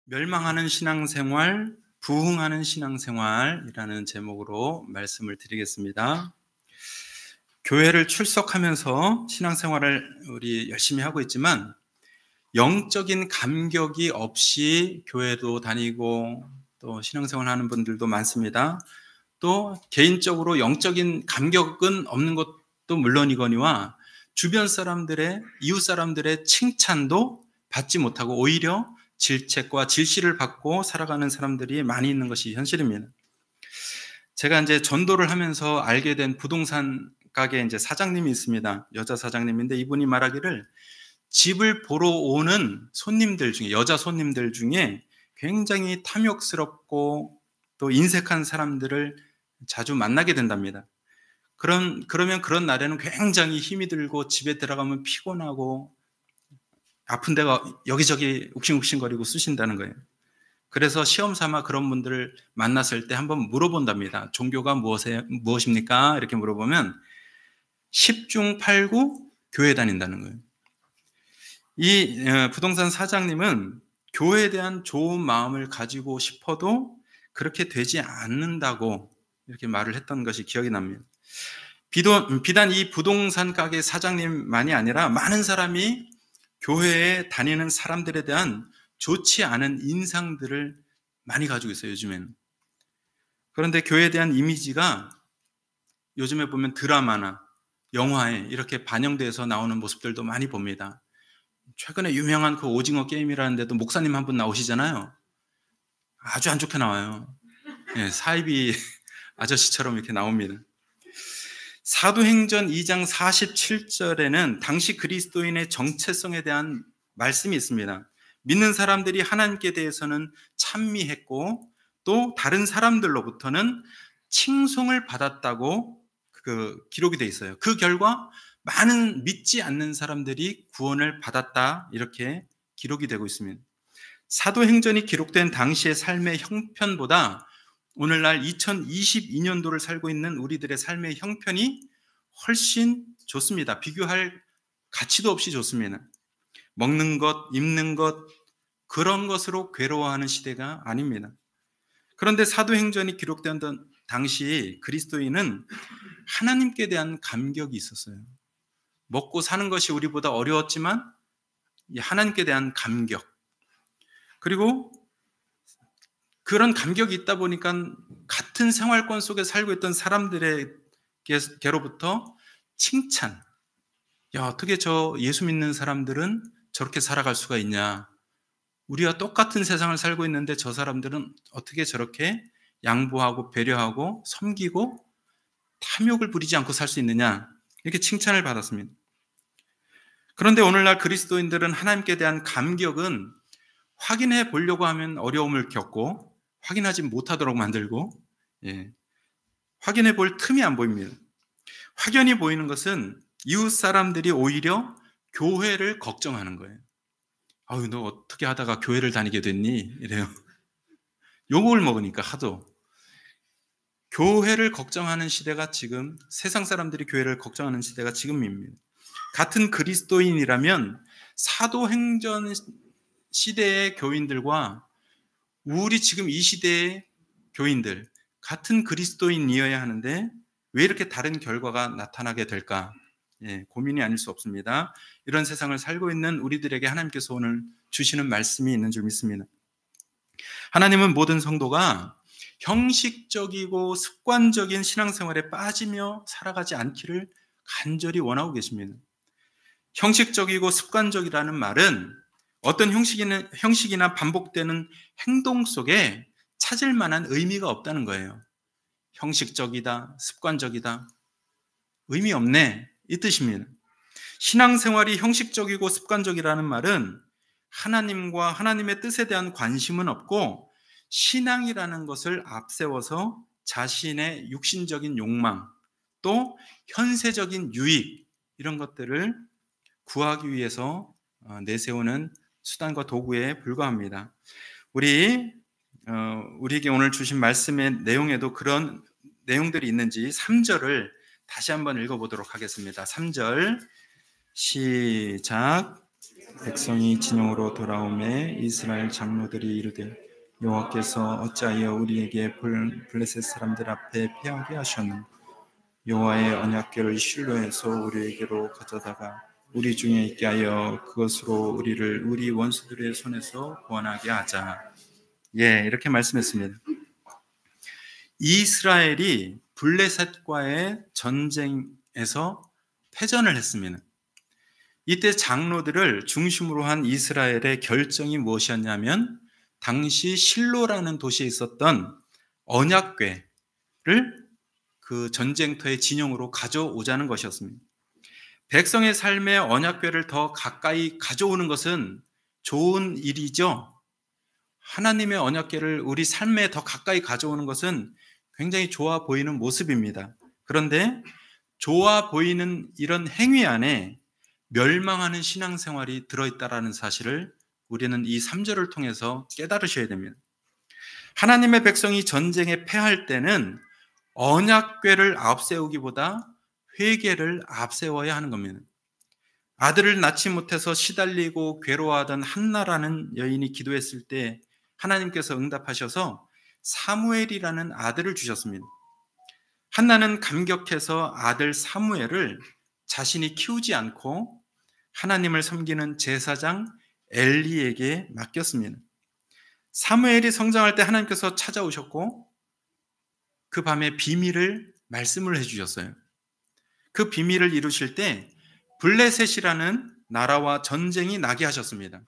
멸망하는 신앙생활, 부흥하는 신앙생활이라는 제목으로 말씀을 드리겠습니다. 교회를 출석하면서 신앙생활을 우리 열심히 하고 있지만 영적인 감격이 없이 교회도 다니고 또 신앙생활 하는 분들도 많습니다. 또 개인적으로 영적인 감격은 없는 것도 물론이거니와 주변 사람들의, 이웃 사람들의 칭찬도 받지 못하고 오히려 질책과 질시를 받고 살아가는 사람들이 많이 있는 것이 현실입니다. 제가 이제 전도를 하면서 알게 된 부동산 가게 이제 사장님이 있습니다. 여자 사장님인데 이분이 말하기를 집을 보러 오는 손님들 중에, 여자 손님들 중에 굉장히 탐욕스럽고 또 인색한 사람들을 자주 만나게 된답니다. 그러면 그런 날에는 굉장히 힘이 들고 집에 들어가면 피곤하고 아픈 데가 여기저기 욱신욱신거리고 쑤신다는 거예요. 그래서 시험 삼아 그런 분들을 만났을 때 한번 물어본답니다. 종교가 무엇입니까? 이렇게 물어보면 10중 8구 교회 다닌다는 거예요. 이 부동산 사장님은 교회에 대한 좋은 마음을 가지고 싶어도 그렇게 되지 않는다고 이렇게 말을 했던 것이 기억이 납니다. 비단 이 부동산 가게 사장님만이 아니라 많은 사람이 교회에 다니는 사람들에 대한 좋지 않은 인상들을 많이 가지고 있어요, 요즘에는. 그런데 교회에 대한 이미지가 요즘에 보면 드라마나 영화에 이렇게 반영돼서 나오는 모습들도 많이 봅니다. 최근에 유명한 그 오징어 게임이라는데도 목사님 한 분 나오시잖아요. 아주 안 좋게 나와요. 예, 사이비 아저씨처럼 이렇게 나옵니다. 사도행전 2장 47절에는 당시 그리스도인의 정체성에 대한 말씀이 있습니다. 믿는 사람들이 하나님께 대해서는 찬미했고 또 다른 사람들로부터는 칭송을 받았다고 기록이 되어 있어요. 그 결과 많은 믿지 않는 사람들이 구원을 받았다 이렇게 기록이 되고 있습니다. 사도행전이 기록된 당시의 삶의 형편보다 오늘날 2022년도를 살고 있는 우리들의 삶의 형편이 훨씬 좋습니다. 비교할 가치도 없이 좋습니다. 먹는 것, 입는 것, 그런 것으로 괴로워하는 시대가 아닙니다. 그런데 사도행전이 기록되던 당시 그리스도인은 하나님께 대한 감격이 있었어요. 먹고 사는 것이 우리보다 어려웠지만 하나님께 대한 감격, 그리고 그런 감격이 있다 보니까 같은 생활권 속에 살고 있던 사람들에게로부터 칭찬, 야, 어떻게 저 예수 믿는 사람들은 저렇게 살아갈 수가 있냐, 우리와 똑같은 세상을 살고 있는데 저 사람들은 어떻게 저렇게 양보하고 배려하고 섬기고 탐욕을 부리지 않고 살 수 있느냐, 이렇게 칭찬을 받았습니다. 그런데 오늘날 그리스도인들은 하나님께 대한 감격은 확인해 보려고 하면 어려움을 겪고 확인하지 못하도록 만들고, 확인해 볼 틈이 안 보입니다. 확연히 보이는 것은 이웃 사람들이 오히려 교회를 걱정하는 거예요. 아유, 너 어떻게 하다가 교회를 다니게 됐니? 이래요. 욕을 먹으니까 하도. 교회를 걱정하는 시대가 지금, 세상 사람들이 교회를 걱정하는 시대가 지금입니다. 같은 그리스도인이라면 사도행전 시대의 교인들과 우리 지금 이 시대의 교인들, 같은 그리스도인이어야 하는데 왜 이렇게 다른 결과가 나타나게 될까? 고민이 아닐 수 없습니다. 이런 세상을 살고 있는 우리들에게 하나님께서 오늘 주시는 말씀이 있는 줄 믿습니다. 하나님은 모든 성도가 형식적이고 습관적인 신앙생활에 빠지며 살아가지 않기를 간절히 원하고 계십니다. 형식적이고 습관적이라는 말은 어떤 형식이나 반복되는 행동 속에 찾을 만한 의미가 없다는 거예요. 형식적이다, 습관적이다, 의미 없네, 이 뜻입니다. 신앙생활이 형식적이고 습관적이라는 말은 하나님과 하나님의 뜻에 대한 관심은 없고 신앙이라는 것을 앞세워서 자신의 육신적인 욕망, 또 현세적인 유익, 이런 것들을 구하기 위해서 내세우는 수단과 도구에 불과합니다. 우리에게 오늘 주신 말씀의 내용에도 그런 내용들이 있는지 3절을 다시 한번 읽어보도록 하겠습니다. 3절 시작. 백성이 진영으로 돌아오매 이스라엘 장로들이 이르되 여호와께서 어찌하여 우리에게 블레셋 사람들 앞에 패하게 하셨는가? 여호와의 언약궤를 실로에서 우리에게로 가져다가 우리 중에 있게 하여 그것으로 우리를 우리 원수들의 손에서 구원하게 하자. 예, 이렇게 말씀했습니다. 이스라엘이 블레셋과의 전쟁에서 패전을 했습니다. 이때 장로들을 중심으로 한 이스라엘의 결정이 무엇이었냐면 당시 실로라는 도시에 있었던 언약궤를 그 전쟁터의 진영으로 가져오자는 것이었습니다. 백성의 삶에 언약궤를 더 가까이 가져오는 것은 좋은 일이죠. 하나님의 언약궤를 우리 삶에 더 가까이 가져오는 것은 굉장히 좋아 보이는 모습입니다. 그런데 좋아 보이는 이런 행위 안에 멸망하는 신앙생활이 들어있다는 사실을 우리는 이 3절을 통해서 깨달으셔야 됩니다. 하나님의 백성이 전쟁에 패할 때는 언약궤를 앞세우기보다 회개를 앞세워야 하는 겁니다. 아들을 낳지 못해서 시달리고 괴로워하던 한나라는 여인이 기도했을 때 하나님께서 응답하셔서 사무엘이라는 아들을 주셨습니다. 한나는 감격해서 아들 사무엘을 자신이 키우지 않고 하나님을 섬기는 제사장 엘리에게 맡겼습니다. 사무엘이 성장할 때 하나님께서 찾아오셨고 그 밤에 비밀을 말씀을 해주셨어요. 그 비밀을 이루실 때 블레셋이라는 나라와 전쟁이 나게 하셨습니다.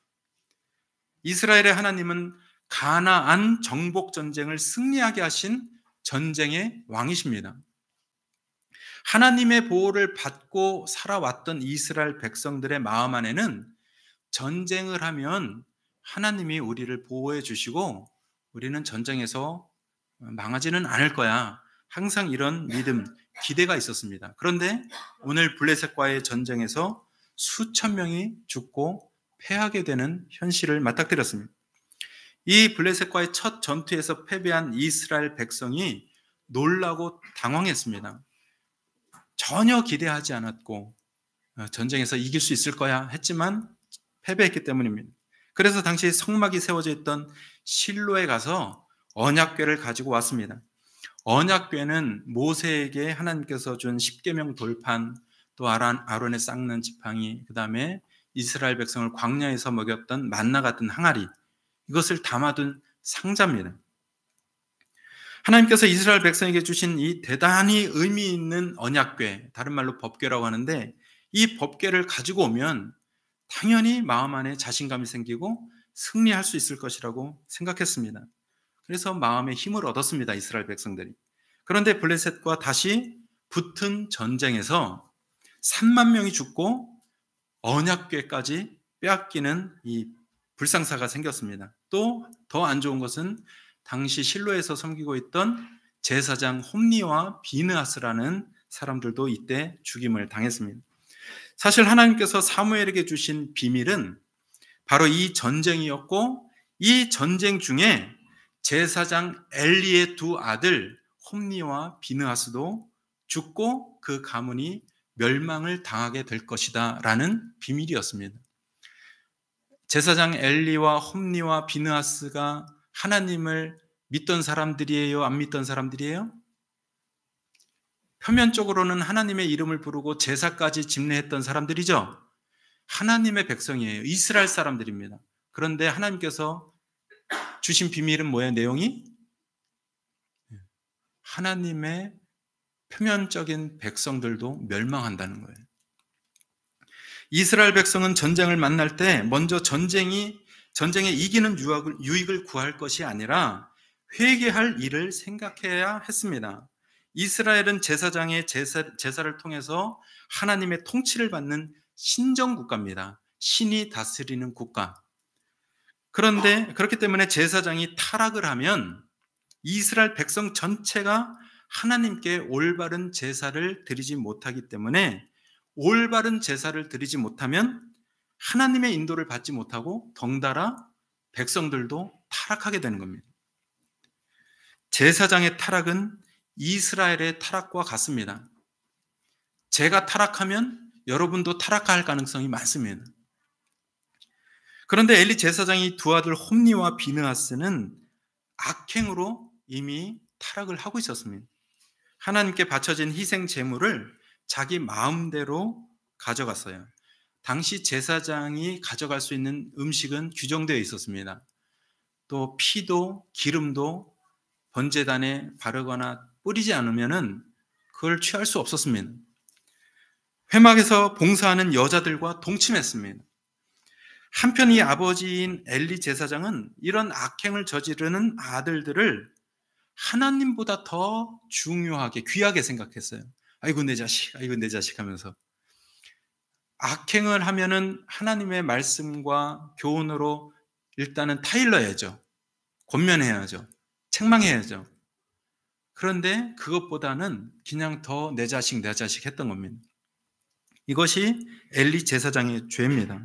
이스라엘의 하나님은 가나안 정복 전쟁을 승리하게 하신 전쟁의 왕이십니다. 하나님의 보호를 받고 살아왔던 이스라엘 백성들의 마음 안에는 전쟁을 하면 하나님이 우리를 보호해 주시고 우리는 전쟁에서 망하지는 않을 거야. 항상 이런 믿음, 기대가 있었습니다. 그런데 오늘 블레셋과의 전쟁에서 수천 명이 죽고 패하게 되는 현실을 맞닥뜨렸습니다. 이 블레셋과의 첫 전투에서 패배한 이스라엘 백성이 놀라고 당황했습니다. 전혀 기대하지 않았고 전쟁에서 이길 수 있을 거야 했지만 패배했기 때문입니다. 그래서 당시 성막이 세워져 있던 실로에 가서 언약궤를 가지고 왔습니다. 언약궤는 모세에게 하나님께서 준 십계명 돌판, 또 아론의 쌍난 지팡이, 그 다음에 이스라엘 백성을 광야에서 먹였던 만나 같은 항아리, 이것을 담아둔 상자입니다. 하나님께서 이스라엘 백성에게 주신 이 대단히 의미 있는 언약궤, 다른 말로 법궤라고 하는데 이 법궤를 가지고 오면 당연히 마음 안에 자신감이 생기고 승리할 수 있을 것이라고 생각했습니다. 그래서 마음의 힘을 얻었습니다, 이스라엘 백성들이. 그런데 블레셋과 다시 붙은 전쟁에서 3만 명이 죽고 언약궤까지 빼앗기는 이 불상사가 생겼습니다. 또 더 안 좋은 것은 당시 실로에서 섬기고 있던 제사장 홈니와 비느하스라는 사람들도 이때 죽임을 당했습니다. 사실 하나님께서 사무엘에게 주신 비밀은 바로 이 전쟁이었고 이 전쟁 중에 제사장 엘리의 두 아들 홈니와 비느하스도 죽고 그 가문이 멸망을 당하게 될 것이다 라는 비밀이었습니다. 제사장 엘리와 홈니와 비느하스가 하나님을 믿던 사람들이에요? 안 믿던 사람들이에요? 표면적으로는 하나님의 이름을 부르고 제사까지 집례했던 사람들이죠. 하나님의 백성이에요. 이스라엘 사람들입니다. 그런데 하나님께서 주신 비밀은 뭐예요? 내용이? 하나님의 표면적인 백성들도 멸망한다는 거예요. 이스라엘 백성은 전쟁을 만날 때 먼저 전쟁에 이기는 유익을 구할 것이 아니라 회개할 일을 생각해야 했습니다. 이스라엘은 제사장의 제사를 통해서 하나님의 통치를 받는 신정국가입니다. 신이 다스리는 국가. 그런데 그렇기 때문에 제사장이 타락을 하면 이스라엘 백성 전체가 하나님께 올바른 제사를 드리지 못하기 때문에 올바른 제사를 드리지 못하면 하나님의 인도를 받지 못하고 덩달아 백성들도 타락하게 되는 겁니다. 제사장의 타락은 이스라엘의 타락과 같습니다. 제가 타락하면 여러분도 타락할 가능성이 많습니다. 그런데 엘리 제사장이 두 아들 홈니와 비느하스는 악행으로 이미 타락을 하고 있었습니다. 하나님께 바쳐진 희생 제물을 자기 마음대로 가져갔어요. 당시 제사장이 가져갈 수 있는 음식은 규정되어 있었습니다. 또 피도 기름도 번제단에 바르거나 뿌리지 않으면은 그걸 취할 수 없었습니다. 회막에서 봉사하는 여자들과 동침했습니다. 한편 이 아버지인 엘리 제사장은 이런 악행을 저지르는 아들들을 하나님보다 더 중요하게 귀하게 생각했어요. 아이고 내 자식, 아이고 내 자식 하면서 악행을 하면은 하나님의 말씀과 교훈으로 일단은 타일러야죠. 권면해야죠. 책망해야죠. 그런데 그것보다는 그냥 더 내 자식 했던 겁니다. 이것이 엘리 제사장의 죄입니다.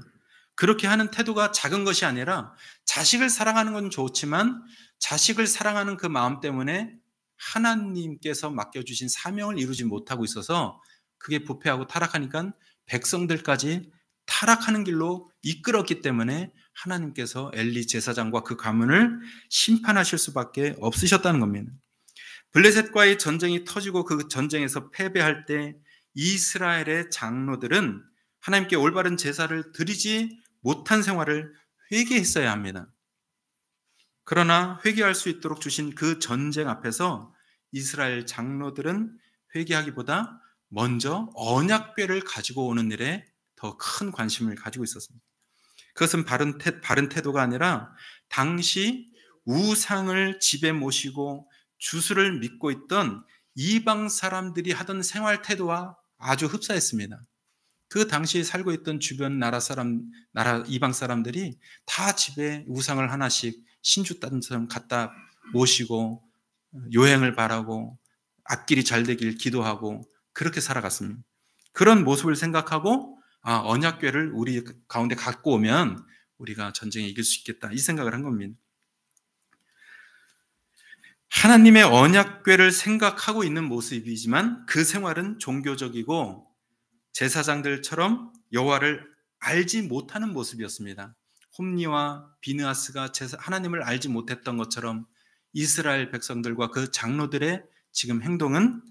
그렇게 하는 태도가 작은 것이 아니라 자식을 사랑하는 건 좋지만 자식을 사랑하는 그 마음 때문에 하나님께서 맡겨주신 사명을 이루지 못하고 있어서 그게 부패하고 타락하니까 백성들까지 타락하는 길로 이끌었기 때문에 하나님께서 엘리 제사장과 그 가문을 심판하실 수밖에 없으셨다는 겁니다. 블레셋과의 전쟁이 터지고 그 전쟁에서 패배할 때 이스라엘의 장로들은 하나님께 올바른 제사를 드리지 못한 생활을 회개했어야 합니다. 그러나 회개할 수 있도록 주신 그 전쟁 앞에서 이스라엘 장로들은 회개하기보다 먼저 언약궤를 가지고 오는 일에 더 큰 관심을 가지고 있었습니다. 그것은 바른 태도가 아니라 당시 우상을 집에 모시고 주술을 믿고 있던 이방 사람들이 하던 생활 태도와 아주 흡사했습니다. 그 당시에 살고 있던 주변 나라 이방 사람들이 다 집에 우상을 하나씩 신주단처럼 갖다 모시고 요행을 바라고 앞길이 잘 되길 기도하고 그렇게 살아갔습니다. 그런 모습을 생각하고 언약궤를 우리 가운데 갖고 오면 우리가 전쟁에 이길 수 있겠다 이 생각을 한 겁니다. 하나님의 언약궤를 생각하고 있는 모습이지만 그 생활은 종교적이고 제사장들처럼 여호와를 알지 못하는 모습이었습니다. 홈니와 비느하스가 하나님을 알지 못했던 것처럼 이스라엘 백성들과 그 장로들의 지금 행동은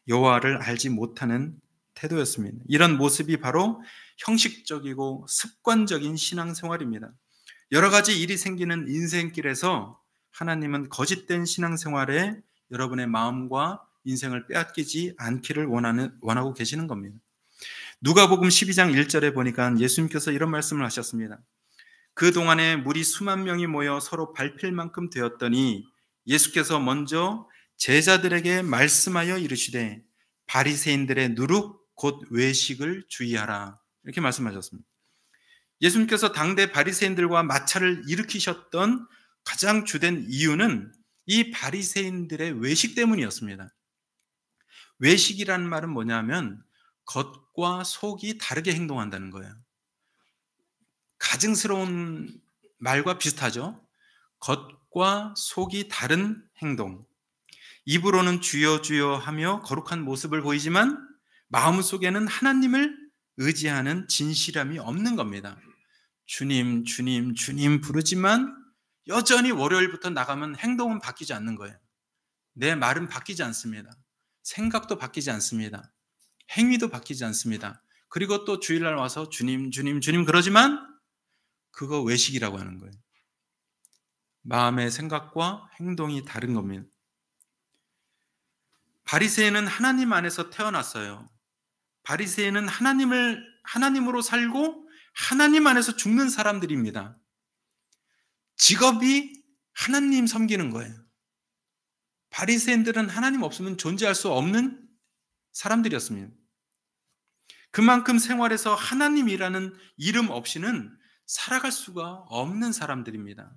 여호와를 알지 못하는 태도였습니다. 이런 모습이 바로 형식적이고 습관적인 신앙생활입니다. 여러 가지 일이 생기는 인생길에서 하나님은 거짓된 신앙생활에 여러분의 마음과 인생을 빼앗기지 않기를 원하고 계시는 겁니다. 누가복음 12장 1절에 보니까 예수님께서 이런 말씀을 하셨습니다. 그동안에 무리 수만 명이 모여 서로 밟힐 만큼 되었더니 예수께서 먼저 제자들에게 말씀하여 이르시되 바리새인들의 누룩 곧 외식을 주의하라 이렇게 말씀하셨습니다. 예수님께서 당대 바리새인들과 마찰을 일으키셨던 가장 주된 이유는 이 바리새인들의 외식 때문이었습니다. 외식이라는 말은 뭐냐면 겉과 속이 다르게 행동한다는 거예요. 가증스러운 말과 비슷하죠. 겉과 속이 다른 행동. 입으로는 주여 주여 하며 거룩한 모습을 보이지만 마음속에는 하나님을 의지하는 진실함이 없는 겁니다. 주님 주님 주님 부르지만 여전히 월요일부터 나가면 행동은 바뀌지 않는 거예요. 내 말은 바뀌지 않습니다. 생각도 바뀌지 않습니다. 행위도 바뀌지 않습니다. 그리고 또 주일날 와서 주님 주님 주님 그러지만 그거 외식이라고 하는 거예요. 마음의 생각과 행동이 다른 겁니다. 바리새인은 하나님 안에서 태어났어요. 바리새인은 하나님으로 살고 하나님 안에서 죽는 사람들입니다. 직업이 하나님 섬기는 거예요. 바리새인들은 하나님 없으면 존재할 수 없는 사람들이었습니다. 그만큼 생활에서 하나님이라는 이름 없이는 살아갈 수가 없는 사람들입니다.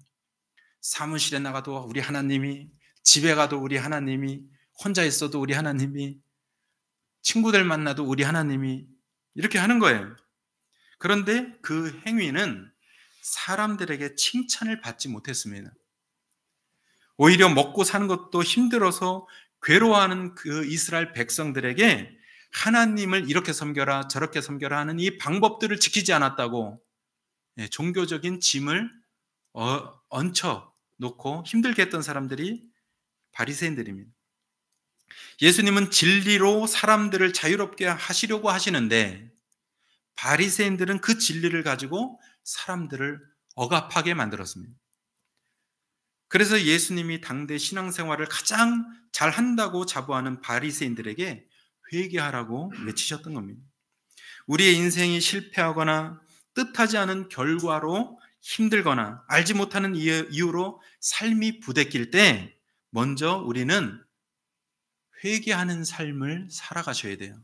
사무실에 나가도 우리 하나님이, 집에 가도 우리 하나님이, 혼자 있어도 우리 하나님이, 친구들 만나도 우리 하나님이 이렇게 하는 거예요. 그런데 그 행위는 사람들에게 칭찬을 받지 못했습니다. 오히려 먹고 사는 것도 힘들어서 괴로워하는 그 이스라엘 백성들에게 하나님을 이렇게 섬겨라 저렇게 섬겨라 하는 이 방법들을 지키지 않았다고 종교적인 짐을 얹혀 놓고 힘들게 했던 사람들이 바리새인들입니다. 예수님은 진리로 사람들을 자유롭게 하시려고 하시는데 바리새인들은 그 진리를 가지고 사람들을 억압하게 만들었습니다. 그래서 예수님이 당대 신앙생활을 가장 잘한다고 자부하는 바리새인들에게 회개하라고 외치셨던 겁니다. 우리의 인생이 실패하거나 뜻하지 않은 결과로 힘들거나 알지 못하는 이유로 삶이 부대낄 때 먼저 우리는 회개하는 삶을 살아가셔야 돼요.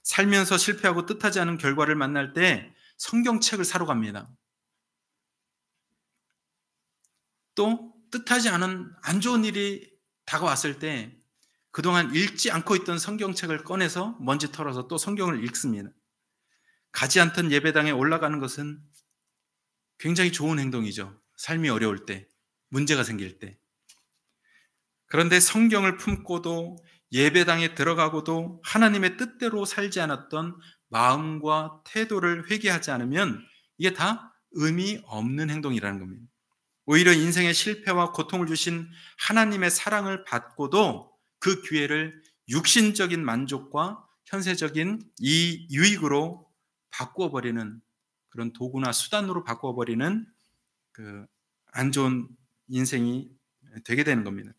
살면서 실패하고 뜻하지 않은 결과를 만날 때 성경책을 사러 갑니다. 또 뜻하지 않은 안 좋은 일이 다가왔을 때 그동안 읽지 않고 있던 성경책을 꺼내서 먼지 털어서 또 성경을 읽습니다. 가지 않던 예배당에 올라가는 것은 굉장히 좋은 행동이죠. 삶이 어려울 때, 문제가 생길 때. 그런데 성경을 품고도 예배당에 들어가고도 하나님의 뜻대로 살지 않았던 마음과 태도를 회개하지 않으면 이게 다 의미 없는 행동이라는 겁니다. 오히려 인생의 실패와 고통을 주신 하나님의 사랑을 받고도 그 기회를 육신적인 만족과 현세적인 이 유익으로 바꾸어버리는 그런 도구나 수단으로 바꾸어버리는 그 안 좋은 인생이 되게 되는 겁니다.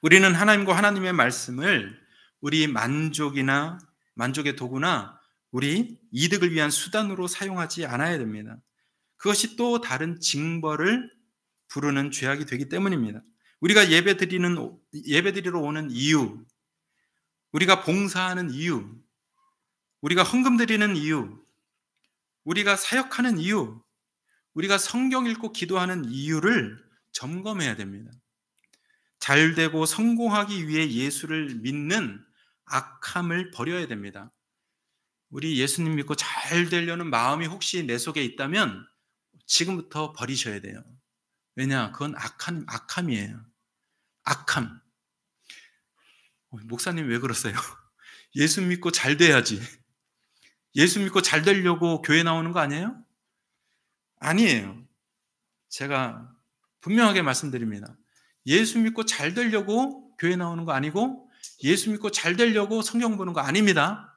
우리는 하나님과 하나님의 말씀을 우리 만족의 도구나 우리 이득을 위한 수단으로 사용하지 않아야 됩니다. 그것이 또 다른 징벌을 부르는 죄악이 되기 때문입니다. 우리가 예배드리러 오는 이유, 우리가 봉사하는 이유, 우리가 헌금 드리는 이유, 우리가 사역하는 이유, 우리가 성경 읽고 기도하는 이유를 점검해야 됩니다. 잘되고 성공하기 위해 예수를 믿는 악함을 버려야 됩니다. 우리 예수님 믿고 잘 되려는 마음이 혹시 내 속에 있다면 지금부터 버리셔야 돼요. 왜냐? 그건 악함이에요. 악함. 목사님 왜 그러세요? 예수 믿고 잘 돼야지. 예수 믿고 잘 되려고 교회 나오는 거 아니에요? 아니에요. 제가 분명하게 말씀드립니다. 예수 믿고 잘 되려고 교회 나오는 거 아니고 예수 믿고 잘 되려고 성경 보는 거 아닙니다.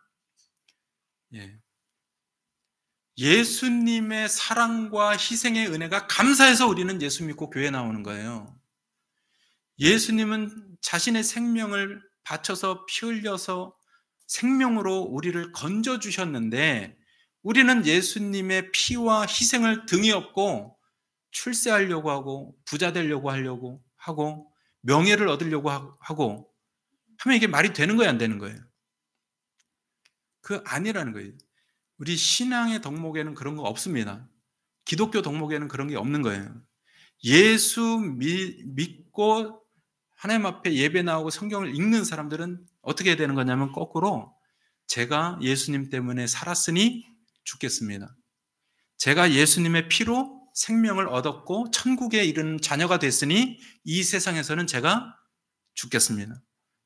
예수님의 사랑과 희생의 은혜가 감사해서 우리는 예수 믿고 교회 나오는 거예요. 예수님은 자신의 생명을 바쳐서 피 흘려서 생명으로 우리를 건져주셨는데 우리는 예수님의 피와 희생을 등에 업고 출세하려고 하고 부자 되려고 하고 명예를 얻으려고 하고 하면 이게 말이 되는 거예요, 안 되는 거예요? 그 아니라는 거예요. 우리 신앙의 덕목에는 그런 거 없습니다. 기독교 덕목에는 그런 게 없는 거예요. 예수 믿고 하나님 앞에 예배 나오고 성경을 읽는 사람들은 어떻게 해야 되는 거냐면 거꾸로 제가 예수님 때문에 살았으니 죽겠습니다. 제가 예수님의 피로 생명을 얻었고 천국에 이르는 자녀가 됐으니 이 세상에서는 제가 죽겠습니다.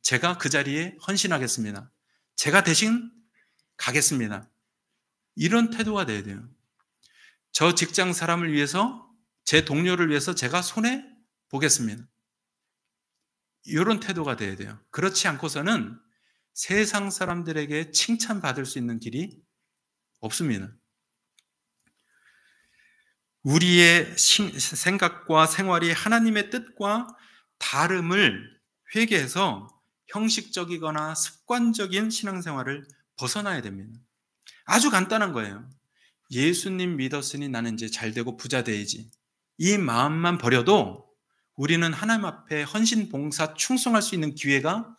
제가 그 자리에 헌신하겠습니다. 제가 대신 가겠습니다. 이런 태도가 돼야 돼요. 저 직장 사람을 위해서 제 동료를 위해서 제가 손해 보겠습니다. 이런 태도가 돼야 돼요. 그렇지 않고서는 세상 사람들에게 칭찬받을 수 있는 길이 없습니다. 우리의 생각과 생활이 하나님의 뜻과 다름을 회개해서 형식적이거나 습관적인 신앙생활을 벗어나야 됩니다. 아주 간단한 거예요. 예수님 믿었으니 나는 이제 잘되고 부자 돼야지. 이 마음만 버려도 우리는 하나님 앞에 헌신, 봉사, 충성할 수 있는 기회가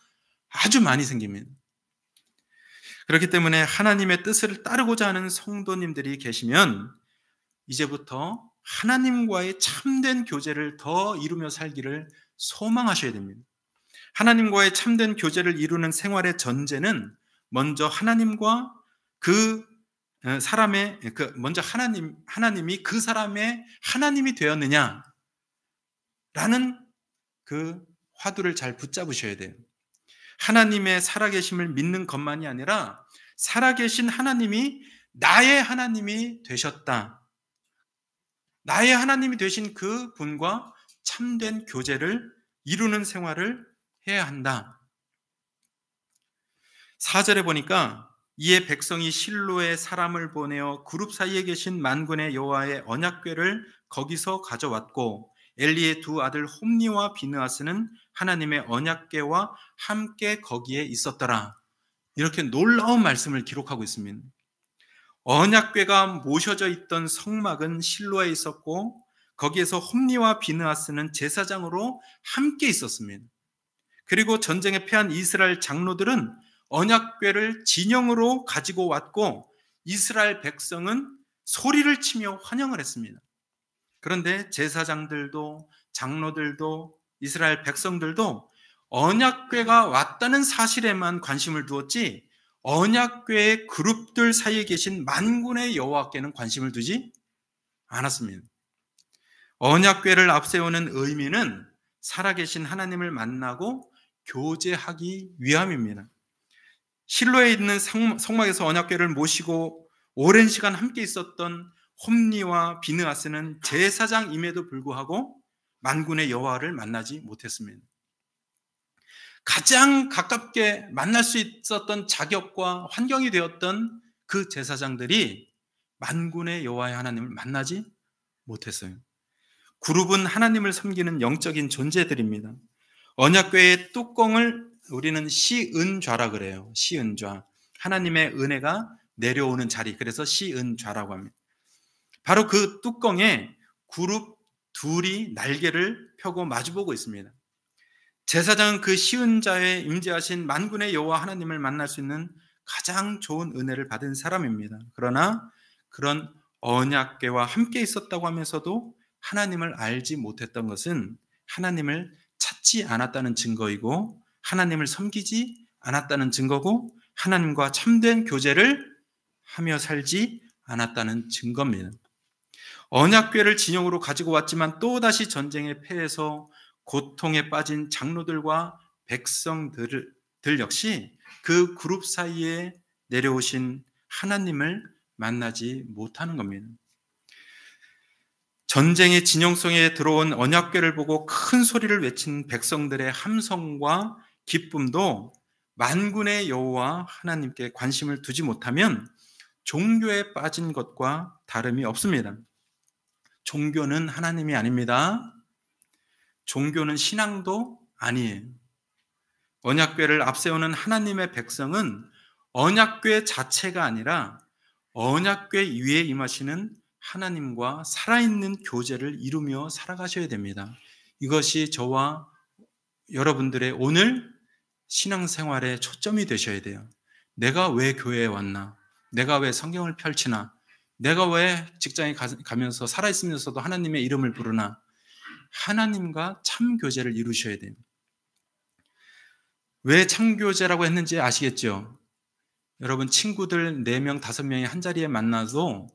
아주 많이 생깁니다. 그렇기 때문에 하나님의 뜻을 따르고자 하는 성도님들이 계시면 이제부터 하나님과의 참된 교제를 더 이루며 살기를 소망하셔야 됩니다. 하나님과의 참된 교제를 이루는 생활의 전제는 먼저 하나님과 그 사람의 먼저 하나님이 그 사람의 하나님이 되었느냐라는 그 화두를 잘 붙잡으셔야 돼요. 하나님의 살아계심을 믿는 것만이 아니라 살아계신 하나님이 나의 하나님이 되셨다. 나의 하나님이 되신 그 분과 참된 교제를 이루는 생활을 해야 한다. 4절에 보니까 이에 백성이 실로에 사람을 보내어 그룹 사이에 계신 만군의 여호와의 언약궤를 거기서 가져왔고 엘리의 두 아들 홈니와 비느하스는 하나님의 언약궤와 함께 거기에 있었더라. 이렇게 놀라운 말씀을 기록하고 있습니다. 언약궤가 모셔져 있던 성막은 실로에 있었고 거기에서 홈니와 비느하스는 제사장으로 함께 있었습니다. 그리고 전쟁에 패한 이스라엘 장로들은 언약궤를 진영으로 가지고 왔고 이스라엘 백성은 소리를 치며 환영을 했습니다. 그런데 제사장들도 장로들도 이스라엘 백성들도 언약궤가 왔다는 사실에만 관심을 두었지 언약궤의 그룹들 사이에 계신 만군의 여호와께는 관심을 두지 않았습니다. 언약궤를 앞세우는 의미는 살아계신 하나님을 만나고 교제하기 위함입니다. 실로에 있는 성막에서 언약궤를 모시고 오랜 시간 함께 있었던 홈니와 비느하스는 제사장임에도 불구하고 만군의 여호와를 만나지 못했습니다. 가장 가깝게 만날 수 있었던 자격과 환경이 되었던 그 제사장들이 만군의 여호와의 하나님을 만나지 못했어요. 그룹은 하나님을 섬기는 영적인 존재들입니다. 언약궤의 뚜껑을 우리는 시은좌라 그래요. 시은좌. 하나님의 은혜가 내려오는 자리. 그래서 시은좌라고 합니다. 바로 그 뚜껑에 그룹 둘이 날개를 펴고 마주보고 있습니다. 제사장은 그 시은좌에 임재하신 만군의 여호와 하나님을 만날 수 있는 가장 좋은 은혜를 받은 사람입니다. 그러나 그런 언약궤와 함께 있었다고 하면서도 하나님을 알지 못했던 것은 하나님을 찾지 않았다는 증거이고 하나님을 섬기지 않았다는 증거고 하나님과 참된 교제를 하며 살지 않았다는 증거입니다. 언약궤를 진영으로 가지고 왔지만 또다시 전쟁에 패해서 고통에 빠진 장로들과 백성들 역시 그 그룹 사이에 내려오신 하나님을 만나지 못하는 겁니다. 전쟁의 진영성에 들어온 언약궤를 보고 큰 소리를 외친 백성들의 함성과 기쁨도 만군의 여호와 하나님께 관심을 두지 못하면 종교에 빠진 것과 다름이 없습니다. 종교는 하나님이 아닙니다. 종교는 신앙도 아니에요. 언약궤를 앞세우는 하나님의 백성은 언약궤 자체가 아니라 언약궤 위에 임하시는 하나님과 살아있는 교제를 이루며 살아가셔야 됩니다. 이것이 저와 여러분들의 오늘 신앙생활의 초점이 되셔야 돼요. 내가 왜 교회에 왔나? 내가 왜 성경을 펼치나? 내가 왜 직장에 가면서 살아있으면서도 하나님의 이름을 부르나? 하나님과 참 교제를 이루셔야 돼요. 왜 참교제라고 했는지 아시겠죠? 여러분 친구들 4명, 5명이 한 자리에 만나도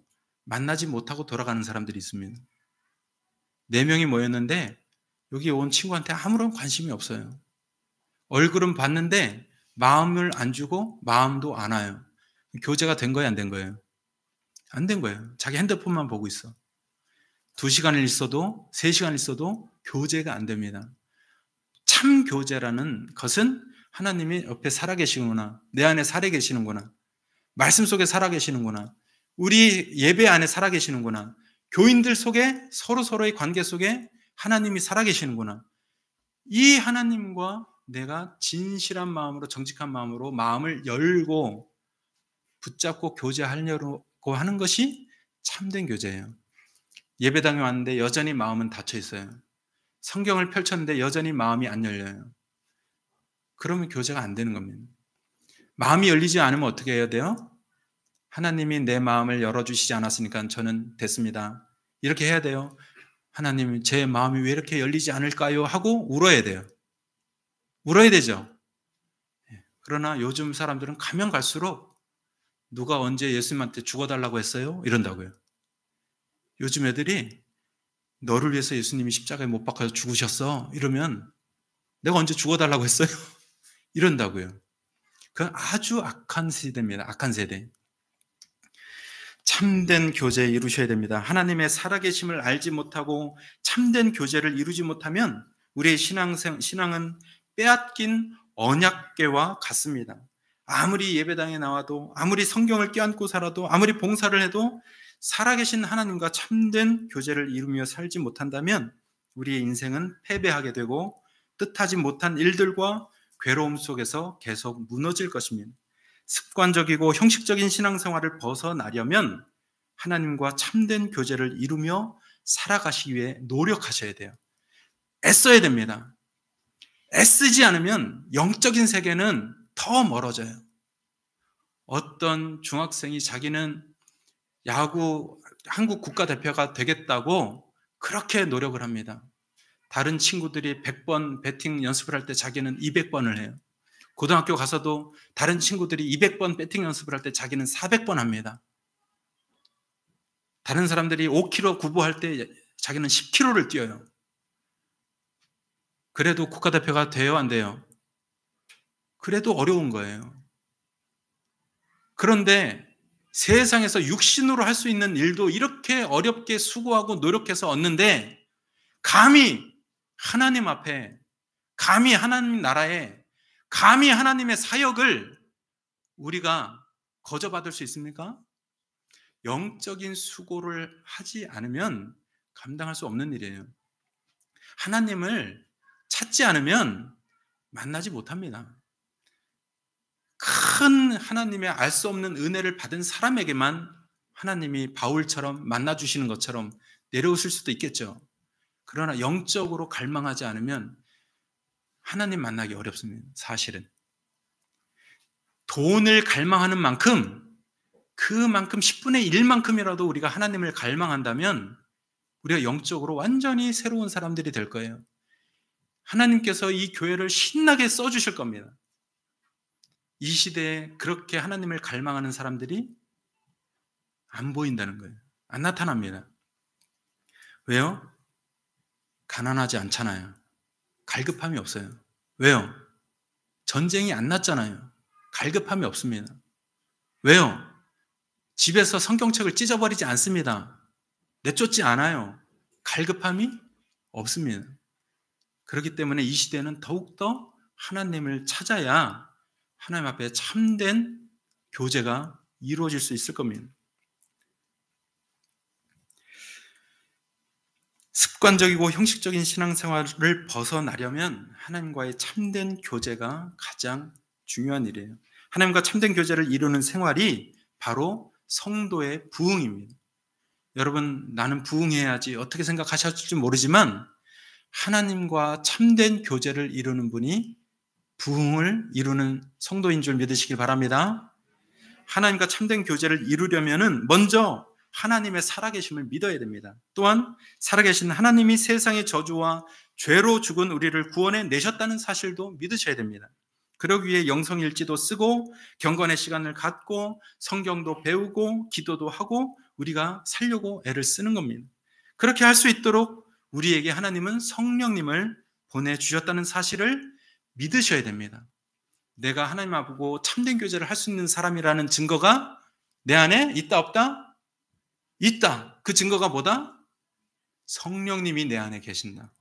만나지 못하고 돌아가는 사람들이 있습니다. 4명이 모였는데 여기 온 친구한테 아무런 관심이 없어요. 얼굴은 봤는데 마음을 안 주고 마음도 안 와요. 교제가 된 거예요, 안 된 거예요? 안 된 거예요. 자기 핸드폰만 보고 있어. 2시간을 있어도 3시간을 있어도 교제가 안 됩니다. 참 교제라는 것은 하나님이 옆에 살아계시는구나. 내 안에 살아계시는구나. 말씀 속에 살아계시는구나. 우리 예배 안에 살아계시는구나. 교인들 속에 서로서로의 관계 속에 하나님이 살아계시는구나. 이 하나님과 내가 진실한 마음으로 정직한 마음으로 마음을 열고 붙잡고 교제하려고 하는 것이 참된 교제예요. 예배당에 왔는데 여전히 마음은 닫혀 있어요. 성경을 펼쳤는데 여전히 마음이 안 열려요. 그러면 교제가 안 되는 겁니다. 마음이 열리지 않으면 어떻게 해야 돼요? 하나님이 내 마음을 열어주시지 않았으니까 저는 됐습니다. 이렇게 해야 돼요. 하나님, 제 마음이 왜 이렇게 열리지 않을까요? 하고 울어야 돼요. 울어야 되죠. 그러나 요즘 사람들은 가면 갈수록 누가 언제 예수님한테 죽어달라고 했어요? 이런다고요. 요즘 애들이 너를 위해서 예수님이 십자가에 못 박혀서 죽으셨어. 이러면 내가 언제 죽어달라고 했어요? 이런다고요. 그건 아주 악한 세대입니다. 악한 세대. 참된 교제 이루셔야 됩니다. 하나님의 살아계심을 알지 못하고 참된 교제를 이루지 못하면 우리의 신앙은 빼앗긴 언약궤와 같습니다. 아무리 예배당에 나와도, 아무리 성경을 껴안고 살아도, 아무리 봉사를 해도 살아계신 하나님과 참된 교제를 이루며 살지 못한다면 우리의 인생은 패배하게 되고 뜻하지 못한 일들과 괴로움 속에서 계속 무너질 것입니다. 습관적이고 형식적인 신앙생활을 벗어나려면 하나님과 참된 교제를 이루며 살아가시기 위해 노력하셔야 돼요. 애써야 됩니다. 애쓰지 않으면 영적인 세계는 더 멀어져요. 어떤 중학생이 자기는 야구 한국 국가대표가 되겠다고 그렇게 노력을 합니다. 다른 친구들이 100번 배팅 연습을 할 때 자기는 200번을 해요. 고등학교 가서도 다른 친구들이 200번 배팅 연습을 할 때 자기는 400번 합니다. 다른 사람들이 5km 구보할 때 자기는 10km를 뛰어요. 그래도 국가대표가 돼요, 안 돼요? 그래도 어려운 거예요. 그런데 세상에서 육신으로 할 수 있는 일도 이렇게 어렵게 수고하고 노력해서 얻는데 감히 하나님 앞에, 감히 하나님 나라에, 감히 하나님의 사역을 우리가 거저받을 수 있습니까? 영적인 수고를 하지 않으면 감당할 수 없는 일이에요. 하나님을 찾지 않으면 만나지 못합니다. 큰 하나님의 알 수 없는 은혜를 받은 사람에게만 하나님이 바울처럼 만나주시는 것처럼 내려오실 수도 있겠죠. 그러나 영적으로 갈망하지 않으면 하나님 만나기 어렵습니다. 사실은. 돈을 갈망하는 만큼 그만큼 10분의 1만큼이라도 우리가 하나님을 갈망한다면 우리가 영적으로 완전히 새로운 사람들이 될 거예요. 하나님께서 이 교회를 신나게 써주실 겁니다. 이 시대에 그렇게 하나님을 갈망하는 사람들이 안 보인다는 거예요. 안 나타납니다. 왜요? 가난하지 않잖아요. 갈급함이 없어요. 왜요? 전쟁이 안 났잖아요. 갈급함이 없습니다. 왜요? 집에서 성경책을 찢어버리지 않습니다. 내쫓지 않아요. 갈급함이 없습니다. 그렇기 때문에 이 시대는 더욱더 하나님을 찾아야 하나님 앞에 참된 교제가 이루어질 수 있을 겁니다. 습관적이고 형식적인 신앙생활을 벗어나려면 하나님과의 참된 교제가 가장 중요한 일이에요. 하나님과 참된 교제를 이루는 생활이 바로 성도의 부흥입니다. 여러분, 나는 부흥해야지 어떻게 생각하실지 모르지만 하나님과 참된 교제를 이루는 분이 부흥을 이루는 성도인 줄 믿으시기 바랍니다. 하나님과 참된 교제를 이루려면 먼저 하나님의 살아계심을 믿어야 됩니다. 또한 살아계신 하나님이 세상의 저주와 죄로 죽은 우리를 구원해 내셨다는 사실도 믿으셔야 됩니다. 그러기 위해 영성일지도 쓰고 경건의 시간을 갖고 성경도 배우고 기도도 하고 우리가 살려고 애를 쓰는 겁니다. 그렇게 할 수 있도록 우리에게 하나님은 성령님을 보내주셨다는 사실을 믿으셔야 됩니다. 내가 하나님 앞으로 참된 교제를 할 수 있는 사람이라는 증거가 내 안에 있다 없다? 있다. 그 증거가 뭐다? 성령님이 내 안에 계신다.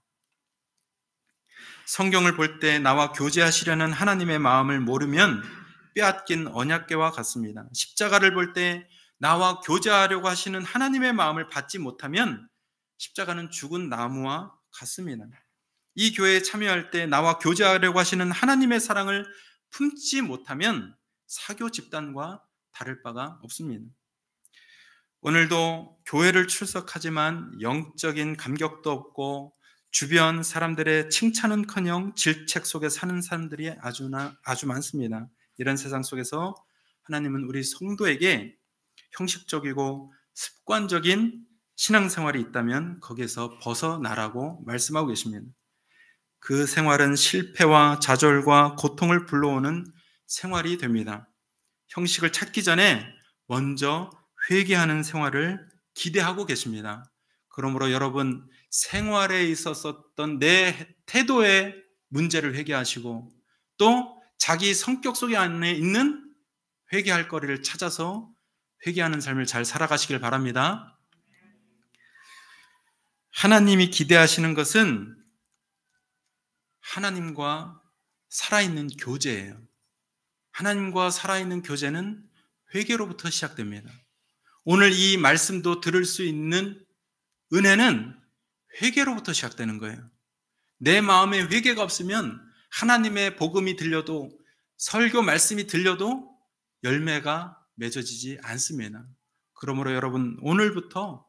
성경을 볼 때 나와 교제하시려는 하나님의 마음을 모르면 빼앗긴 언약궤와 같습니다. 십자가를 볼 때 나와 교제하려고 하시는 하나님의 마음을 받지 못하면 십자가는 죽은 나무와 같습니다. 이 교회에 참여할 때 나와 교제하려고 하시는 하나님의 사랑을 품지 못하면 사교 집단과 다를 바가 없습니다. 오늘도 교회를 출석하지만 영적인 감격도 없고 주변 사람들의 칭찬은커녕 질책 속에 사는 사람들이 아주 많습니다. 이런 세상 속에서 하나님은 우리 성도에게 형식적이고 습관적인 신앙생활이 있다면 거기에서 벗어나라고 말씀하고 계십니다. 그 생활은 실패와 좌절과 고통을 불러오는 생활이 됩니다. 형식을 찾기 전에 먼저 회개하는 생활을 기대하고 계십니다. 그러므로 여러분 생활에 있었던 내 태도의 문제를 회개하시고 또 자기 성격 속에 안에 있는 회개할 거리를 찾아서 회개하는 삶을 잘 살아가시길 바랍니다. 하나님이 기대하시는 것은 하나님과 살아있는 교제예요. 하나님과 살아있는 교제는 회개로부터 시작됩니다. 오늘 이 말씀도 들을 수 있는 은혜는 회개로부터 시작되는 거예요. 내 마음에 회개가 없으면 하나님의 복음이 들려도, 설교 말씀이 들려도 열매가 맺어지지 않습니다. 그러므로 여러분, 오늘부터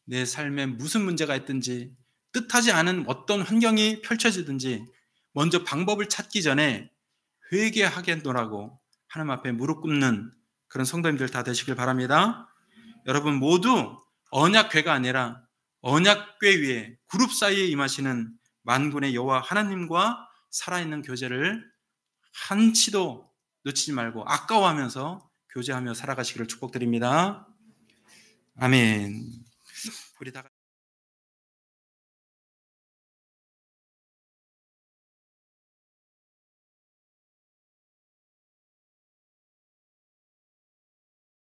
내 삶에 무슨 문제가 있든지, 뜻하지 않은 어떤 환경이 펼쳐지든지 먼저 방법을 찾기 전에 회개하겠노라고 하나님 앞에 무릎 꿇는 그런 성도님들 다 되시길 바랍니다. 여러분 모두 언약궤가 아니라 언약궤 위에 그룹 사이에 임하시는 만군의 여호와 하나님과 살아있는 교제를 한치도 놓치지 말고 아까워하면서 교제하며 살아가시기를 축복드립니다. 아멘. 우리 다